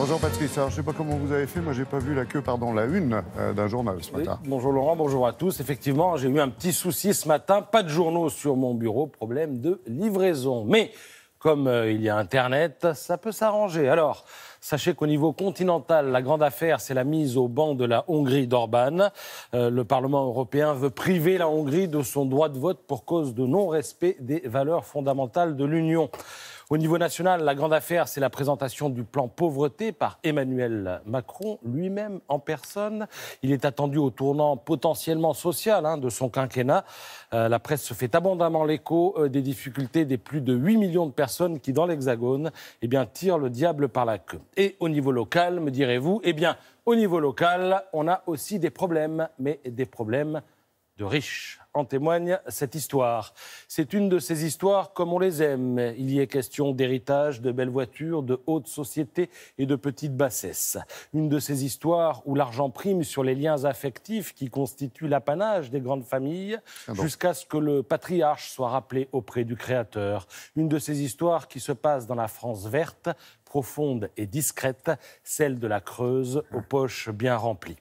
Jean-Patrice, alors je ne sais pas comment vous avez fait, moi j'ai pas vu la queue, la une d'un journal ce matin. Bonjour Laurent, bonjour à tous. Effectivement, j'ai eu un petit souci ce matin, pas de journaux sur mon bureau, problème de livraison. Mais comme il y a Internet, ça peut s'arranger. Alors, sachez qu'au niveau continental, la grande affaire, c'est la mise au banc de la Hongrie d'Orban. Le Parlement européen veut priver la Hongrie de son droit de vote pour cause de non-respect des valeurs fondamentales de l'Union. Au niveau national, la grande affaire, c'est la présentation du plan pauvreté par Emmanuel Macron, lui-même en personne. Il est attendu au tournant potentiellement social de son quinquennat. La presse se fait abondamment l'écho des difficultés des plus de 8 millions de personnes qui, dans l'Hexagone, tirent le diable par la queue. Et au niveau local, me direz-vous, au niveau local, on a aussi des problèmes, mais des problèmes de riches. En témoigne cette histoire. C'est une de ces histoires comme on les aime. Il y est question d'héritage, de belles voitures, de haute société et de petites bassesses. Une de ces histoires où l'argent prime sur les liens affectifs qui constituent l'apanage des grandes familles jusqu'à ce que le patriarche soit rappelé auprès du Créateur. Une de ces histoires qui se passe dans la France verte, profonde et discrète, celle de la Creuse aux poches bien remplies.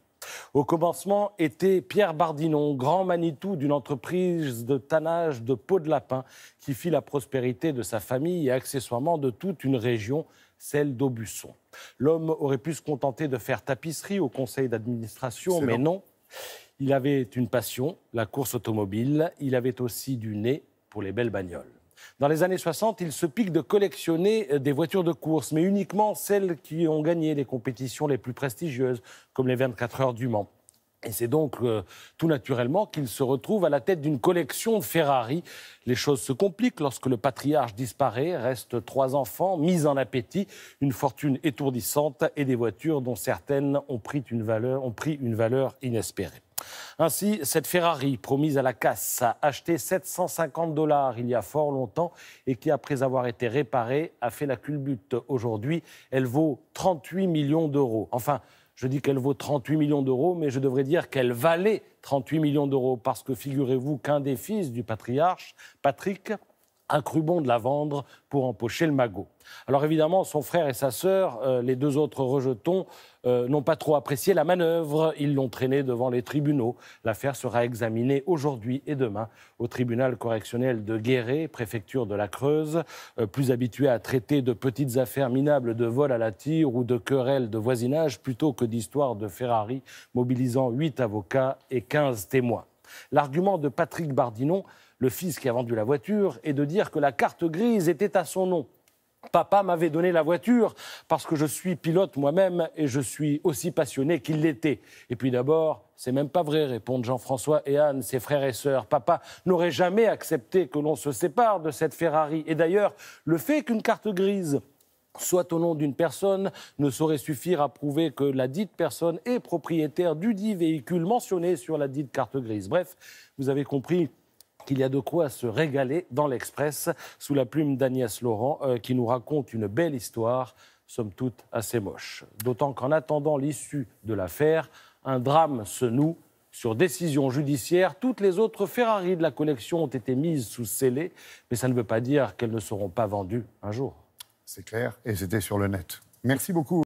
Au commencement était Pierre Bardinon, grand Manitou d'une entreprise de tannage de peau de lapin qui fit la prospérité de sa famille et accessoirement de toute une région, celle d'Aubusson. L'homme aurait pu se contenter de faire tapisserie au conseil d'administration, mais non. Il avait une passion, la course automobile. Il avait aussi du nez pour les belles bagnoles. Dans les années 60, il se pique de collectionner des voitures de course, mais uniquement celles qui ont gagné les compétitions les plus prestigieuses, comme les 24 heures du Mans. Et c'est donc tout naturellement qu'il se retrouve à la tête d'une collection de Ferrari. Les choses se compliquent lorsque le patriarche disparaît, restent 3 enfants mis en appétit, une fortune étourdissante et des voitures dont certaines ont pris une valeur inespérée. Ainsi, cette Ferrari, promise à la casse, a acheté 750 $ il y a fort longtemps et qui, après avoir été réparée, a fait la culbute. Aujourd'hui, elle vaut 38 millions d'euros. Enfin, je dis qu'elle vaut 38 millions d'euros, mais je devrais dire qu'elle valait 38 millions d'euros parce que figurez-vous qu'un des fils du patriarche, Patrick, a cru bon de la vendre pour empocher le magot. Alors évidemment, son frère et sa sœur, les 2 autres rejetons, n'ont pas trop apprécié la manœuvre. Ils l'ont traînée devant les tribunaux. L'affaire sera examinée aujourd'hui et demain au tribunal correctionnel de Guéret, préfecture de la Creuse, plus habitué à traiter de petites affaires minables de vol à la tire ou de querelles de voisinage plutôt que d'histoires de Ferrari mobilisant 8 avocats et 15 témoins. L'argument de Patrick Bardinon, le fils qui a vendu la voiture, est de dire que la carte grise était à son nom. Papa m'avait donné la voiture parce que je suis pilote moi-même et je suis aussi passionné qu'il l'était. Et puis d'abord, c'est même pas vrai, répondent Jean-François et Anne, ses frères et sœurs. Papa n'aurait jamais accepté que l'on se sépare de cette Ferrari. Et d'ailleurs, le fait qu'une carte grise soit au nom d'une personne ne saurait suffire à prouver que la dite personne est propriétaire du dit véhicule mentionné sur la dite carte grise. Bref, vous avez compris qu'il y a de quoi se régaler dans l'Express sous la plume d'Agnès Laurent qui nous raconte une belle histoire, somme toute assez moche. D'autant qu'en attendant l'issue de l'affaire, un drame se noue. Sur décision judiciaire, toutes les autres Ferrari de la collection ont été mises sous scellé, mais ça ne veut pas dire qu'elles ne seront pas vendues un jour. C'est clair, et c'était sur le net. Merci beaucoup.